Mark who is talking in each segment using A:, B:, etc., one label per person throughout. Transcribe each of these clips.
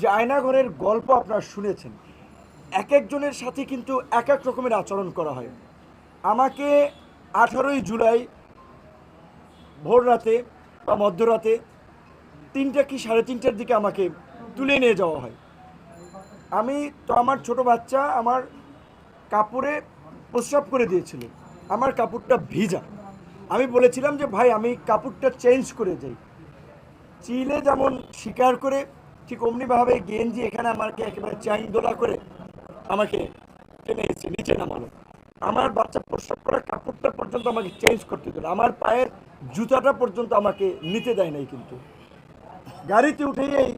A: যে আয়নাঘরের গল্প আপনারা শুনেছেন, এক একজনের সাথে কিন্তু এক এক রকমের আচরণ করা হয়। আমাকে 18ই জুলাই ভোর রাতে বা মধ্যরাতে 3টা কি 3:30টার দিকে আমাকে তুলে নিয়ে যাওয়া হয়। আমি তো আমার ছোট বাচ্চা আমার কাপড়ে প্রস্রাব করে দিয়েছিল, আমার কাপড়টা ভিজা। আমি বলেছিলাম যে ভাই আমি কাপড়টা চেঞ্জ করে যাই। চিলে যেমন শিকার করে ঠিক অমনিভাবে গেঞ্জি এখানে আমাকে একেবারে চ্যাং দোলা করে আমাকে টেনে এসে নিচে নামালো। আমার বাচ্চা প্রস্রাব করা কাপড়টা পর্যন্ত আমাকে চেঞ্জ করতে দিল, আমার পায়ের জুতাটা পর্যন্ত আমাকে নিতে দেয় নাই। কিন্তু গাড়িতে উঠেই এই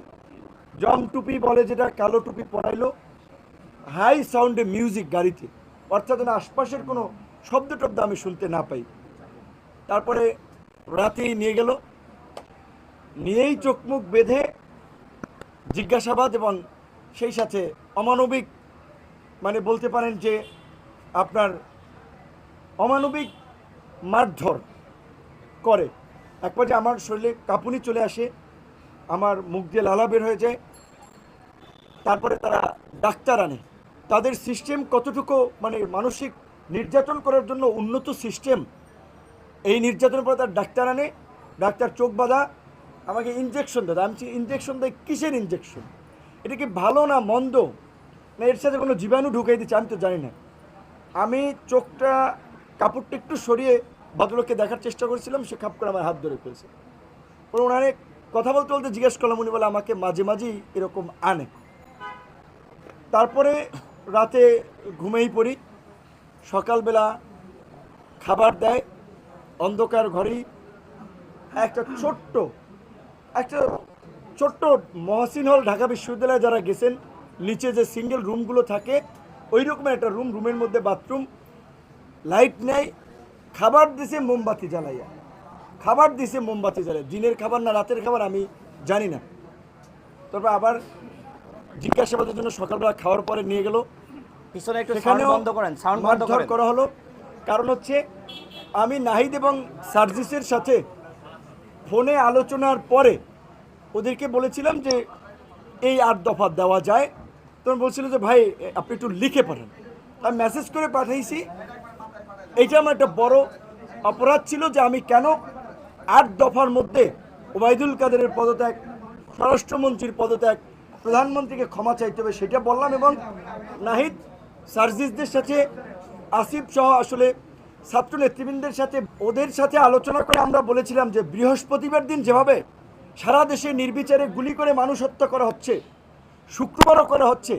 A: জম টুপি বলে যেটা, কালো টুপি পরাইলো, হাই সাউন্ডে মিউজিক গাড়িতে, অর্থাৎ যেন আশপাশের কোনো শব্দ টব্দ আমি শুনতে না পাই। তারপরে রাতেই নিয়ে গেল, নিয়েই চোখ মুখ বেঁধে জিজ্ঞাসাবাদ এবং সেই সাথে অমানবিক, মানে বলতে পারেন যে আপনার অমানবিক মারধর করে। এক পর্যায়ে আমার শরীরে কাঁপুনি চলে আসে, আমার মুখ দিয়ে লালা বের হয়ে যায়। তারপরে তারা ডাক্তার আনে। তাদের সিস্টেম কতটুকু মানে মানসিক নির্যাতন করার জন্য উন্নত সিস্টেম, এই নির্যাতনের পরে তার ডাক্তার আনে। ডাক্তার চোখ বাঁধা আমাকে ইঞ্জেকশন দেয়। আমি ইঞ্জেকশন দেয় কিসের ইঞ্জেকশন, এটা কি ভালো না মন্দ, না এর সাথে কোনো জীবাণু ঢুকাই দিচ্ছে, আমি তো জানি না। আমি চোখটা কাপড়টা একটু সরিয়ে ভদ্রলোককে দেখার চেষ্টা করেছিলাম, সে খাপ করে আমার হাত ধরে ফেলছে। পরে ওনারে কথা বলতে বলতে জিজ্ঞেস করলাম, উনি বলে আমাকে মাঝে মাঝেই এরকম আনে। তারপরে রাতে ঘুমেই পড়ি, সকালবেলা খাবার দেয় অন্ধকার ঘরেই। একটা ছোট্ট মহসিন হল, ঢাকা বিশ্ববিদ্যালয়ে যারা গেছেন, নিচে যে সিঙ্গেল রুমগুলো থাকে ওই রকমের একটা রুম, রুমের মধ্যে বাথরুম, লাইট নেই। খাবার দিছে মোমবাতি জ্বালাইয়া, দিনের খাবার না রাতের খাবার আমি জানি না। তারপর আবার জিজ্ঞাসাবাদের জন্য সকালবেলা খাওয়ার পরে নিয়ে গেল,
B: পিছনে একটু সাউন্ড
A: সেখানেও
B: বন্ধ করেন, সাউন্ড বন্ধ
A: মারধর
B: করেন।
A: করা হলো। কারণ হচ্ছে আমি নাহিদ এবং সার্জিসের সাথে ফোনে আলোচনার পরে ওদেরকে বলেছিলাম যে এই 8 দফা দেওয়া যায়। তখন বলছিল যে ভাই আপনি একটু লিখে পাঠান। আমি মেসেজ করে পাঠাইছি। এইটা আমার একটা বড় অপরাধ ছিল যে আমি কেন 8 দফার মধ্যে ওবায়দুল কাদেরের পদত্যাগ, স্বরাষ্ট্রমন্ত্রীর পদত্যাগ, প্রধানমন্ত্রীকে ক্ষমা চাইতে হবে সেটা বললাম। এবং নাহিদ সার্জিসদের সাথে, আসিফ সহ আসলে ছাত্র নেতৃবৃন্দের সাথে, ওদের সাথে আলোচনা করে আমরা বলেছিলাম যে বৃহস্পতিবার দিন যেভাবে সারা দেশে নির্বিচারে গুলি করে মানুষ হত্যা করা হচ্ছে, শুক্রবারও করা হচ্ছে,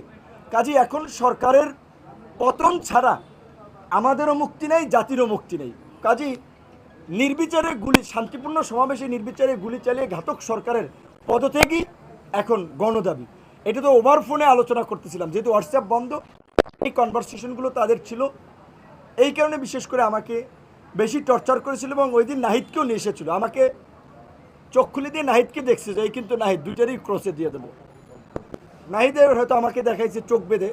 A: কাজে এখন সরকারের পতন ছাড়া আমাদেরও মুক্তি নেই, জাতিরও মুক্তি নেই। কাজেই নির্বিচারে গুলি, শান্তিপূর্ণ সমাবেশে নির্বিচারে গুলি চালিয়ে ঘাতক সরকারের পদত্যাগই এখন গণদাবি। এটা তো ওভার ফোনে আলোচনা করতেছিলাম, যেহেতু হোয়াটসঅ্যাপ বন্ধ, এই কনভারসেশনগুলো তাদের ছিল। এই কারণে বিশেষ করে আমাকে বেশি টর্চার করেছিল। এবং ওই দিন নাহিদকেও নিয়ে এসেছিলো, আমাকে চোখ খুলে দিয়ে নাহিদকে দেখছে যে এই কিন্তু নাহিদ, দুইটারই ক্রসে দিয়ে দেবো। নাহিদের হয়তো আমাকে দেখাইছে চোখ বেঁধে,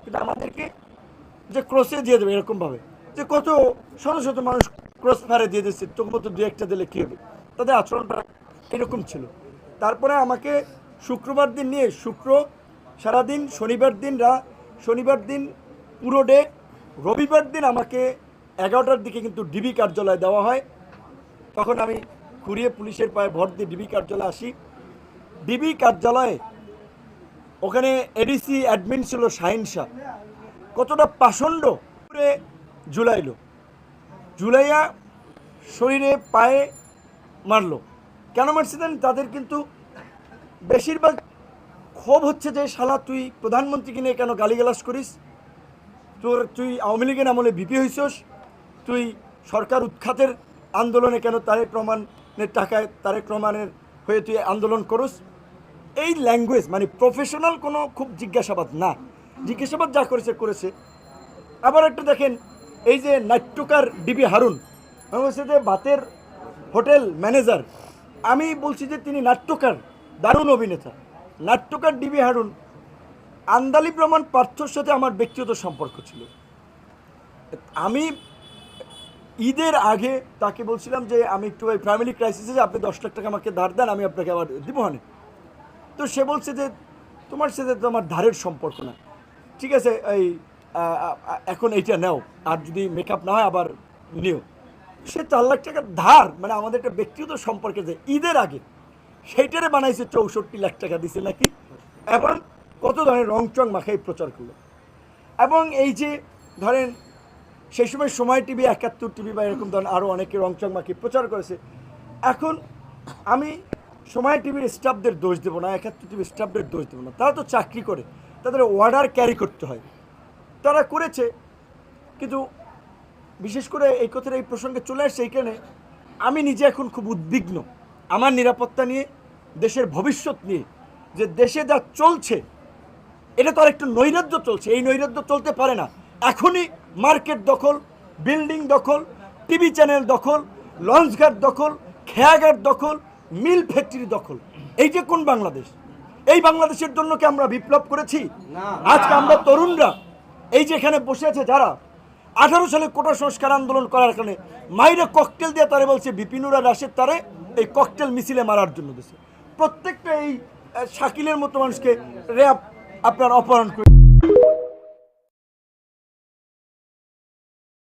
A: কিন্তু আমাদেরকে যে ক্রসে দিয়ে দেবে এরকমভাবে, যে কত শত শত মানুষ ক্রস ফায়ারে দিয়ে দিচ্ছে, চোখ মতো দু একটা দিলে কী হবে, তাদের আচরণটা এরকম ছিল। তারপরে আমাকে শুক্রবার দিন নিয়ে সারাদিন, শনিবার দিন পুরো ডে, রবিবার দিন আমাকে 11টার দিকে কিন্তু ডিবি কার্যালয়ে দেওয়া হয়। তখন আমি ঘুরিয়ে পুলিশের পায়ে ভর দিয়ে ডিবি কার্যালয়ে আসি। ডিবি কার্যালয়ে ওখানে এডিসি অ্যাডমিন ছিল শাহিন শাহ, কতটা পাষণ্ড করে ঝুলাইয়া শরীরে পায়ে মারলো। কেন মারছে জানেন? তাদের কিন্তু বেশিরভাগ ক্ষোভ হচ্ছে যে শালা তুই প্রধানমন্ত্রীকে নিয়ে কেন গালিগালাজ করিস, তুই আওয়ামী লীগের আমলে ভিপি হইছস, তুই সরকার উৎখাতের আন্দোলনে কেন তারেক রহমানের টাকায় তারেক রহমানের হয়ে তুই আন্দোলন করস। এই ল্যাঙ্গুয়েজ মানে প্রফেশনাল কোনো খুব জিজ্ঞাসাবাদ না, জিজ্ঞাসাবাদ যা করেছে। আবার একটা দেখেন, এই যে নাট্যকার ডিবি হারুন, আমি বলছি যে ভাতের হোটেল ম্যানেজার, আমি বলছি যে তিনি নাট্যকার, দারুণ অভিনেতা। নাট্যকার ডিবি হারুন, আন্দালিব রহমান পার্থর সাথে আমার ব্যক্তিগত সম্পর্ক ছিল। আমি ঈদের আগে তাকে বলছিলাম যে আমি একটু ওই ফ্যামিলি ক্রাইসিসে, আপনি 10 লাখ টাকা আমাকে ধার দেন, আমি আপনাকে আবার দিব। তো সে বলছে যে তোমার সাথে তো আমার ধারের সম্পর্ক না, ঠিক আছে এই এখন এইটা নাও, আর যদি মেকআপ না হয় আবার নিও। সে 4 লাখ টাকার ধার, মানে আমাদের একটা ব্যক্তিগত সম্পর্কে যে ঈদের আগে সেইটারে বানাইছে 64 লাখ টাকা দিছে নাকি, এবং কত ধরনের রংচং মাখাই প্রচার করলো। এবং এই যে ধরেন সেই সময় টিভি, 71 টিভি বা এরকম ধরেন আরও অনেকে রংচং মাখি প্রচার করেছে। এখন আমি সময় টিভির স্টাফদের দোষ দেবো না, 71 টিভির স্টাফদের দোষ দেবো না, তারা তো চাকরি করে, তাদের অর্ডার ক্যারি করতে হয়, তারা করেছে। কিন্তু বিশেষ করে এই কথাটা এই প্রসঙ্গে চলে আসছে এইখানে, আমি নিজে এখন খুব উদ্বিগ্ন আমার নিরাপত্তা নিয়ে, দেশের ভবিষ্যৎ নিয়ে, যে দেশে যা চলছে এটা তো আর একটু নৈরাজ্য চলছে, এই নৈরাজ্য চলতে পারে না। এখনই মার্কেট দখল, বিল্ডিং দখল, টিভি চ্যানেল দখল, লঞ্চঘাট দখল, খেয়াঘাট দখল, মিল ফ্যাক্টরি দখল, এই যে কোন বাংলাদেশ? এই বাংলাদেশের জন্য কি আমরা বিপ্লব করেছি? আজকে আমরা তরুণরা এই যে এখানে বসে আছে যারা 18 সালে কোটা সংস্কার আন্দোলন করার কারণে মাইরে ককটেল দিয়ে তারে বলছে বিপিনুরা রাশেদ তারে এই ককটেল মিছিলে মারার জন্য দিয়েছে। প্রত্যেকটা এই শাকিলের মতো মানুষকে র্যাব আপনার অপহরণ করে